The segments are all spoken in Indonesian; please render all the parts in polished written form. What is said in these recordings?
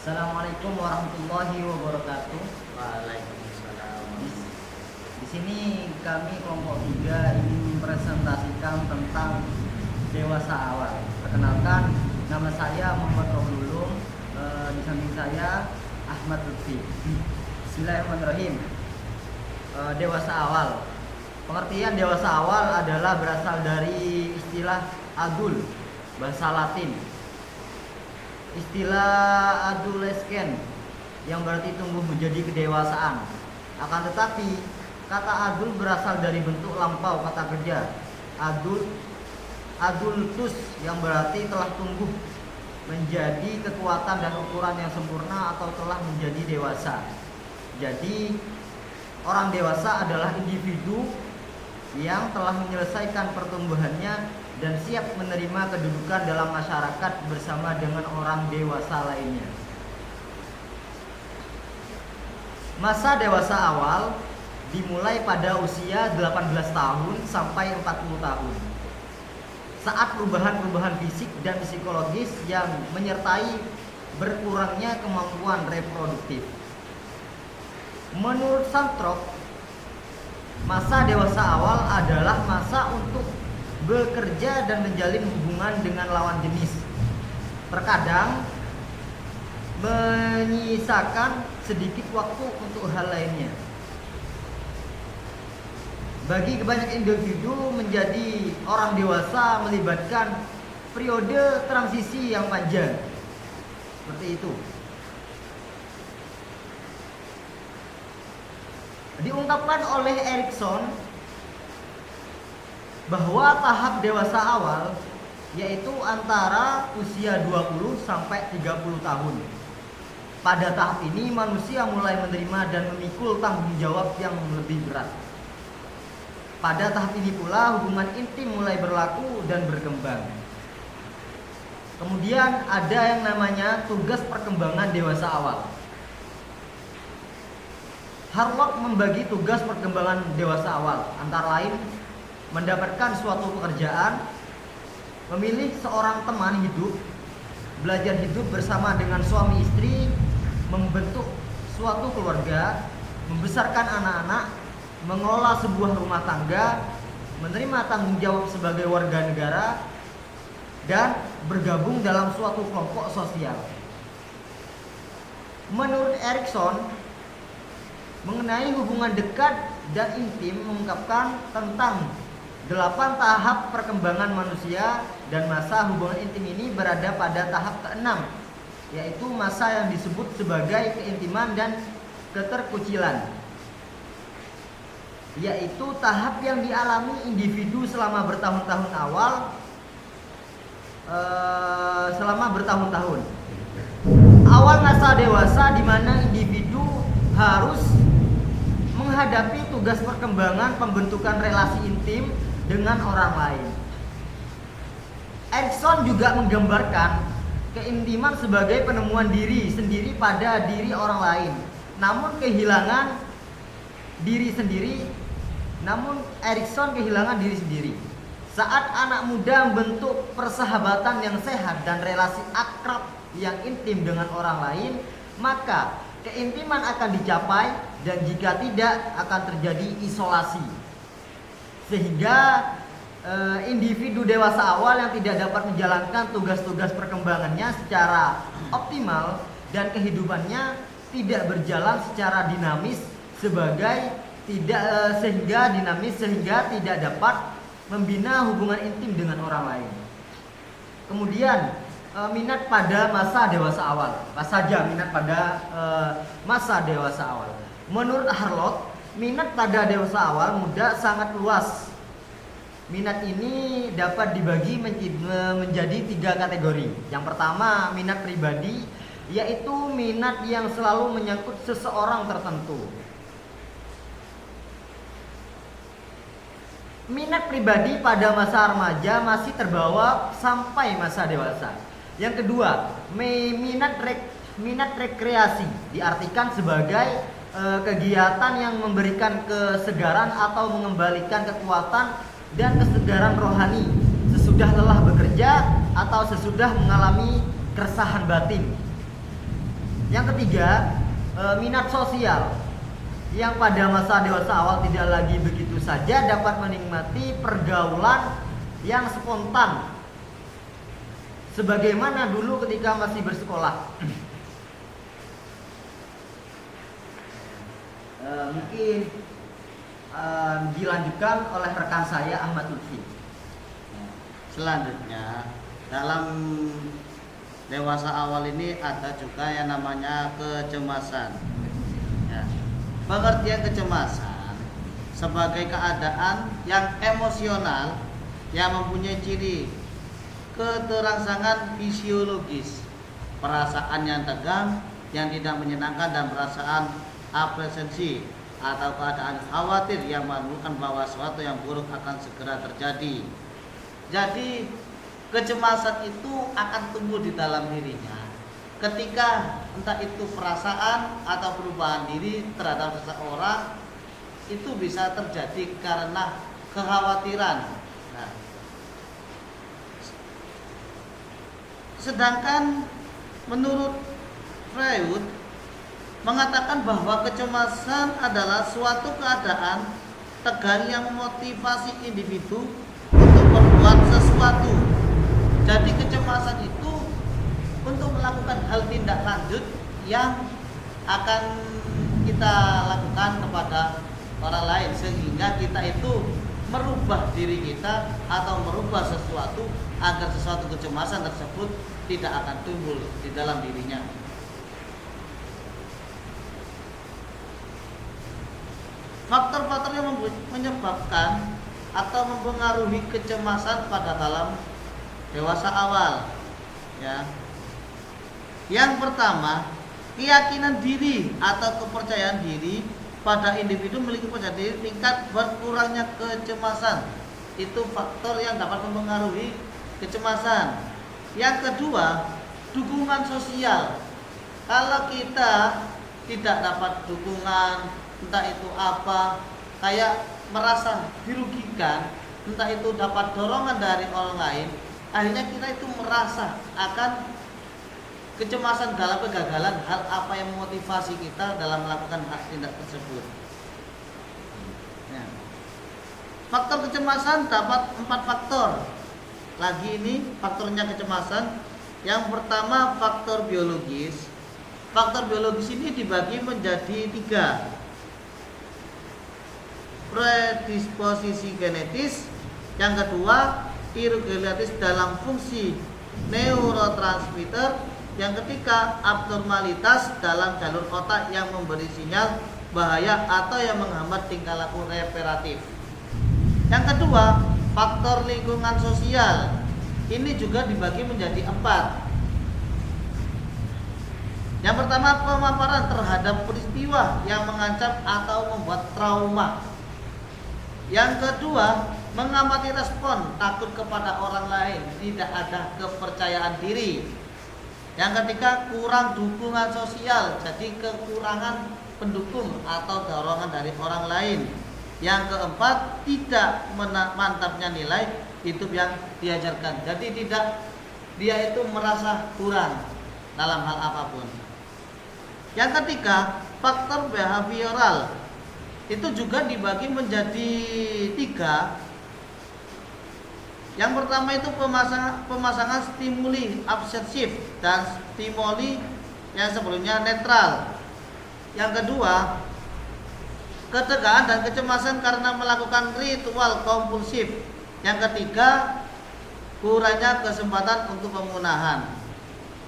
Assalamualaikum warahmatullahi wabarakatuh. Waalaikumsalam. Di sini kami kelompok 3 ingin mempresentasikan tentang dewasa awal. Perkenalkan, nama saya Muhammad Rohululum. Di samping saya Ahmad Lutfi. Bismillahirrahmanirrahim. Dewasa awal. Pengertian dewasa awal adalah berasal dari istilah adul, bahasa Latin. Istilah adolescent yang berarti tumbuh menjadi kedewasaan. Akan tetapi kata adul berasal dari bentuk lampau kata kerja adultus yang berarti telah tumbuh menjadi kekuatan dan ukuran yang sempurna atau telah menjadi dewasa. Jadi orang dewasa adalah individu yang telah menyelesaikan pertumbuhannya dan siap menerima kedudukan dalam masyarakat bersama dengan orang dewasa lainnya. Masa dewasa awal dimulai pada usia 18 tahun sampai 40 tahun. Saat perubahan-perubahan fisik dan psikologis yang menyertai berkurangnya kemampuan reproduktif. Menurut Santrop, masa dewasa awal adalah masa untuk bekerja dan menjalin hubungan dengan lawan jenis. Terkadang menyisakan sedikit waktu untuk hal lainnya. Bagi kebanyakan individu, menjadi orang dewasa melibatkan periode transisi yang panjang. Seperti itu. Diungkapkan oleh Erikson bahwa tahap dewasa awal yaitu antara usia 20 sampai 30 tahun. Pada tahap ini manusia mulai menerima dan memikul tanggung jawab yang lebih berat. Pada tahap ini pula hubungan intim mulai berlaku dan berkembang. Kemudian ada yang namanya tugas perkembangan dewasa awal. Harlock membagi tugas perkembangan dewasa awal antara lain mendapatkan suatu pekerjaan, memilih seorang teman hidup, belajar hidup bersama dengan suami istri, membentuk suatu keluarga, membesarkan anak-anak, mengelola sebuah rumah tangga, menerima tanggung jawab sebagai warga negara, dan bergabung dalam suatu kelompok sosial. Menurut Erikson, mengenai hubungan dekat dan intim mengungkapkan tentang 8 tahap perkembangan manusia dan masa hubungan intim ini berada pada tahap ke-6, yaitu masa yang disebut sebagai keintiman dan keterkucilan, yaitu tahap yang dialami individu selama bertahun-tahun awal masa dewasa, di mana individu harus menghadapi tugas perkembangan pembentukan relasi intim dengan orang lain. Erikson juga menggambarkan keintiman sebagai penemuan diri sendiri pada diri orang lain, namun Erikson kehilangan diri sendiri. Saat anak muda membentuk persahabatan yang sehat dan relasi akrab yang intim dengan orang lain, maka keintiman akan dicapai, dan jika tidak akan terjadi isolasi. Sehingga individu dewasa awal yang tidak dapat menjalankan tugas-tugas perkembangannya secara optimal dan kehidupannya tidak berjalan secara dinamis sehingga tidak dapat membina hubungan intim dengan orang lain. Kemudian minat pada masa dewasa awal. Apa saja minat pada masa dewasa awal? Menurut Harlock, minat pada dewasa awal muda sangat luas. Minat ini dapat dibagi menjadi 3 kategori. Yang pertama, minat pribadi, yaitu minat yang selalu menyangkut seseorang tertentu. Minat pribadi pada masa remaja masih terbawa sampai masa dewasa. Yang kedua, minat rekreasi diartikan sebagai kegiatan yang memberikan kesegaran atau mengembalikan kekuatan dan kesegaran rohani sesudah lelah bekerja atau sesudah mengalami keresahan batin. Yang ketiga, minat sosial yang pada masa dewasa awal tidak lagi begitu saja dapat menikmati pergaulan yang spontan sebagaimana dulu ketika masih bersekolah. Mungkin dilanjutkan oleh rekan saya Ahmad Lutfi. Selanjutnya, dalam dewasa awal ini ada juga yang namanya kecemasan. Ya. Pengertian kecemasan sebagai keadaan yang emosional yang mempunyai ciri keterangsangan fisiologis, perasaan yang tegang, yang tidak menyenangkan, dan perasaan apresiasi atau keadaan khawatir yang menunjukkan bahwa sesuatu yang buruk akan segera terjadi. Jadi kecemasan itu akan tumbuh di dalam dirinya ketika entah itu perasaan atau perubahan diri terhadap seseorang itu bisa terjadi karena kekhawatiran. Nah, sedangkan menurut Freud mengatakan bahwa kecemasan adalah suatu keadaan tegang yang memotivasi individu untuk berbuat sesuatu. Jadi kecemasan itu untuk melakukan hal tindak lanjut yang akan kita lakukan kepada orang lain, sehingga kita itu merubah diri kita atau merubah sesuatu agar sesuatu kecemasan tersebut tidak akan timbul di dalam dirinya. Faktor-faktor yang menyebabkan atau mempengaruhi kecemasan pada dalam dewasa awal, ya. Yang pertama, keyakinan diri atau kepercayaan diri pada individu memiliki kepercayaan diri tingkat berkurangnya kecemasan. Itu faktor yang dapat mempengaruhi kecemasan. Yang kedua, dukungan sosial. Kalau kita tidak dapat dukungan, entah itu apa, kayak merasa dirugikan, entah itu dapat dorongan dari orang lain, akhirnya kita itu merasa akan kecemasan dalam kegagalan hal apa yang memotivasi kita dalam melakukan hak tindak tersebut. Ya. Faktor kecemasan dapat 4 faktor. Lagi ini faktornya kecemasan. Yang pertama faktor biologis. Faktor biologis ini dibagi menjadi 3. Predisposisi genetis, yang kedua irregularitas dalam fungsi neurotransmitter, yang ketiga abnormalitas dalam jalur otak yang memberi sinyal bahaya atau yang menghambat tingkah laku reparatif. Yang kedua faktor lingkungan sosial, ini juga dibagi menjadi 4. Yang pertama pemaparan terhadap peristiwa yang mengancam atau membuat trauma. Yang kedua, mengamati respon takut kepada orang lain, tidak ada kepercayaan diri. Yang ketiga, kurang dukungan sosial, jadi kekurangan pendukung atau dorongan dari orang lain. Yang keempat, tidak mantapnya nilai hidup yang diajarkan, jadi dia itu merasa kurang dalam hal apapun. Yang ketiga, faktor behavioral. Itu juga dibagi menjadi 3. Yang pertama itu pemasangan stimuli absersif dan stimuli yang sebelumnya netral. Yang kedua, ketegangan dan kecemasan karena melakukan ritual kompulsif. Yang ketiga, kurangnya kesempatan untuk pemunahan.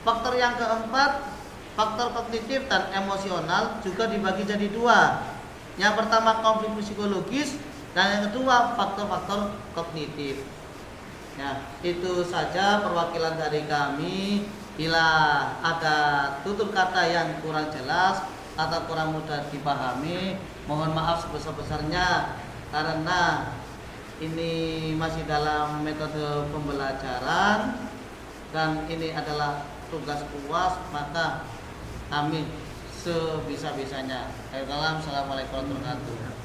Faktor yang keempat, faktor kognitif dan emosional juga dibagi jadi 2. Yang pertama konflik psikologis dan yang kedua faktor-faktor kognitif. Ya, itu saja perwakilan dari kami. Bila ada tutur kata yang kurang jelas atau kurang mudah dipahami, mohon maaf sebesar-besarnya karena ini masih dalam metode pembelajaran dan ini adalah tugas UAS, maka kami sebisa-bisanya. Assalamualaikum warahmatullahi wabarakatuh.